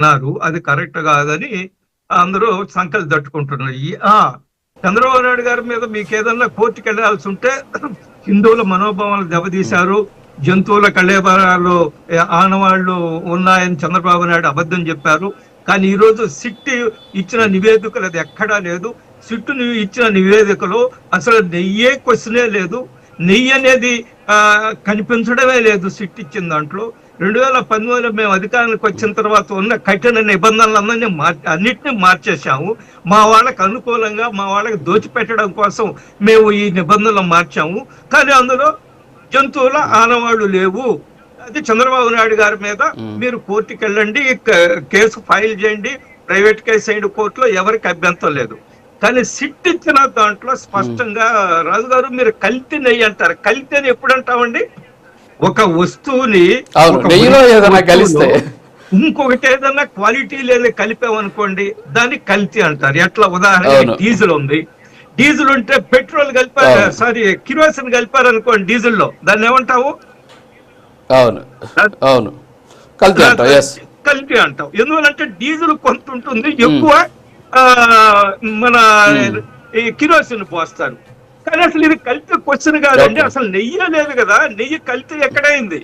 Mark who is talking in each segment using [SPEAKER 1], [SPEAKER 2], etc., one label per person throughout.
[SPEAKER 1] అన్నారు, అది కరెక్ట్ కాదని అందరూ సంకలు తట్టుకుంటున్నారు. చంద్రబాబు నాయుడు గారి మీద మీకు ఏదన్నా కోర్టుకు వెళ్లాల్సి ఉంటే హిందువుల మనోభావాలు దెబ్బతీశారు, జంతువుల కళేబరాలు ఆనవాళ్లు ఉన్నాయని చంద్రబాబు నాయుడు అబద్ధం చెప్పారు. కానీ ఈ రోజు సిట్ ఇచ్చిన నివేదికలు అది ఎక్కడా లేదు. సిట్ ఇచ్చిన నివేదికలో అసలు నెయ్యే క్వశ్చనే లేదు, నెయ్యి అనేది కనిపించడమే లేదు. సిట్ ఇచ్చిన దాంట్లో 2013 మేము అధికారానికి వచ్చిన తర్వాత ఉన్న కఠిన నిబంధనలన్నీ అన్నిటినీ మార్చేశాము. మా వాళ్ళకి అనుకూలంగా, మా వాళ్ళకి దోచిపెట్టడం కోసం మేము ఈ నిబంధనలు మార్చాము. కానీ అందులో జంతువుల ఆనవాళ్లు లేవు. అది చంద్రబాబు నాయుడు గారి మీద మీరు కోర్టుకి వెళ్ళండి, కేసు ఫైల్ చేయండి, ప్రైవేట్ కేసు అయ్యింది, కోర్టులో ఎవరికి అభ్యంతరం లేదు. కానీ సిట్ ఇచ్చిన దాంట్లో స్పష్టంగా రాజు గారు మీరు కల్తీ నెయ్యి అంటారు. కల్తీ అని ఎప్పుడు అంటామండి? ఒక వస్తువుని ఇంకొకటి ఏదన్నా క్వాలిటీ లేని కలిపామనుకోండి దాన్ని కల్తీ అంటారు. ఎట్లా ఉదాహరణ డీజిల్ ఉంది, డీజిల్ ఉంటే పెట్రోల్ కలిపారు, సారీ కిరోసిన్ కలిపారు అనుకోండి డీజిల్ లో, దాన్ని ఏమంటావు? కల్తీ అంటాం. ఎందువల్లంటే డీజిల్ కొంత ఉంటుంది, ఎక్కువ మన కిరోసిన్ పోస్తారు. కానీ అసలు ఇది కల్తీ క్వశ్చన్ కాదండి. అసలు నెయ్యి లేదు కదా, నెయ్యి కల్తీ ఎక్కడైంది?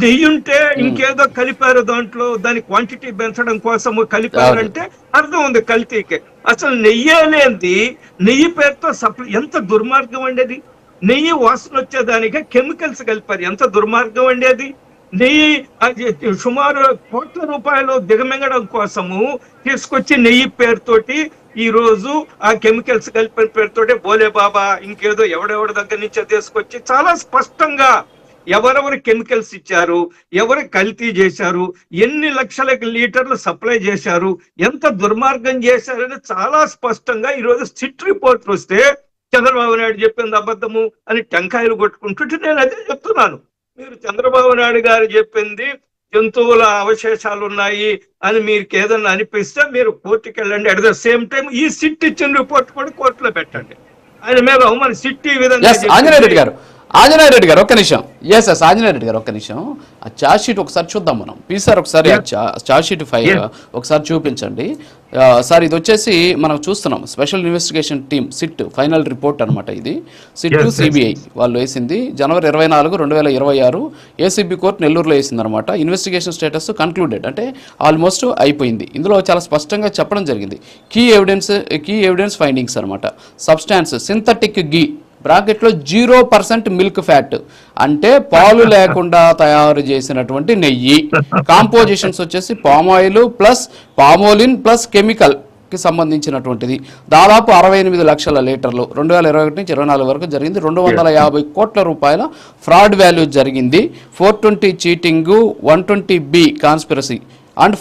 [SPEAKER 1] నెయ్యి ఉంటే ఇంకేదో కలిపారు దాంట్లో, దాని క్వాంటిటీ పెంచడం కోసము కలిపారంటే అర్థం ఉంది కల్తీకి. అసలు నెయ్యి అనేది నెయ్యి పేరుతో ఎంత దుర్మార్గం అండి అది. నెయ్యి వాసన వచ్చేదానికి కెమికల్స్ కలిపారు, ఎంత దుర్మార్గం అండి అది. నెయ్యి సుమారు కోట్ల రూపాయలు దిగమింగడం కోసము తీసుకొచ్చి నెయ్యి పేరుతోటి ఈ రోజు ఆ కెమికల్స్ కలిపిన పేరుతోటి బోలే బాబా ఇంకేదో ఎవడెవడి దగ్గర నుంచో తీసుకొచ్చి చాలా స్పష్టంగా ఎవరెవరు కెమికల్స్ ఇచ్చారు, ఎవరు కల్తీ చేశారు, ఎన్ని లక్షల లీటర్లు సప్లై చేశారు, ఎంత దుర్మార్గం చేశారని చాలా స్పష్టంగా ఈరోజు సిట్ రిపోర్ట్ వస్తే చంద్రబాబు నాయుడు చెప్పింది అబద్ధము అని టెంకాయలు కొట్టుకుంటుంటే నేను అదే చెప్తున్నాను. మీరు చంద్రబాబు నాయుడు గారు చెప్పింది జంతువుల అవశేషాలు ఉన్నాయి అని మీకు ఏదన్నా అనిపిస్తే మీరు కోర్టుకి వెళ్ళండి. అట్ ద సేమ్ టైం ఈ సిట్ ఇచ్చిన రిపోర్ట్ కూడా కోర్టులో పెట్టండి. ఆయన మీద మన సిట్ ఈ విధంగా
[SPEAKER 2] ఆంజనేయ రెడ్డి గారు ఒక్క నిమిషం. ఆంజనేయ రెడ్డి గారు ఒక్క నిమిషం. ఆ ఛార్జ్ షీట్ ఒకసారి చూద్దాం మనం. సార్ ఒకసారి ఛార్జ్ షీట్ ఒకసారి చూపించండి సార్. ఇది వచ్చేసి మనం చూస్తున్నాం special investigation team SIT final report అనమాట. ఇది సిట్ సిబిఐ వాళ్ళు వేసింది జనవరి 24, 2026 ఏసీబీ కోర్టు నెల్లూరులో వేసింది అనమాట. ఇన్వెస్టిగేషన్ స్టేటస్ కన్క్లూడెడ్, అంటే ఆల్మోస్ట్ అయిపోయింది. ఇందులో చాలా స్పష్టంగా చెప్పడం జరిగింది. కీ ఎవిడెన్స్ ఫైండింగ్స్ అనమాట. సబ్స్టాన్స్ సింథటిక్ గీ బ్రాకెట్లో 0% మిల్క్ ఫ్యాట్, అంటే పాలు లేకుండా తయారు చేసినటువంటి నెయ్యి. కాంపోజిషన్స్ వచ్చేసి palm oil plus palmolein plus chemical కి సంబంధించినటువంటిది. దాదాపు 68 లక్షల లీటర్లు 2021 నుంచి 2024 వరకు జరిగింది. 250 కోట్ల రూపాయల ఫ్రాడ్ వాల్యూ జరిగింది. 420 చీటింగ్, 120B కాన్స్పిరసీ అండ్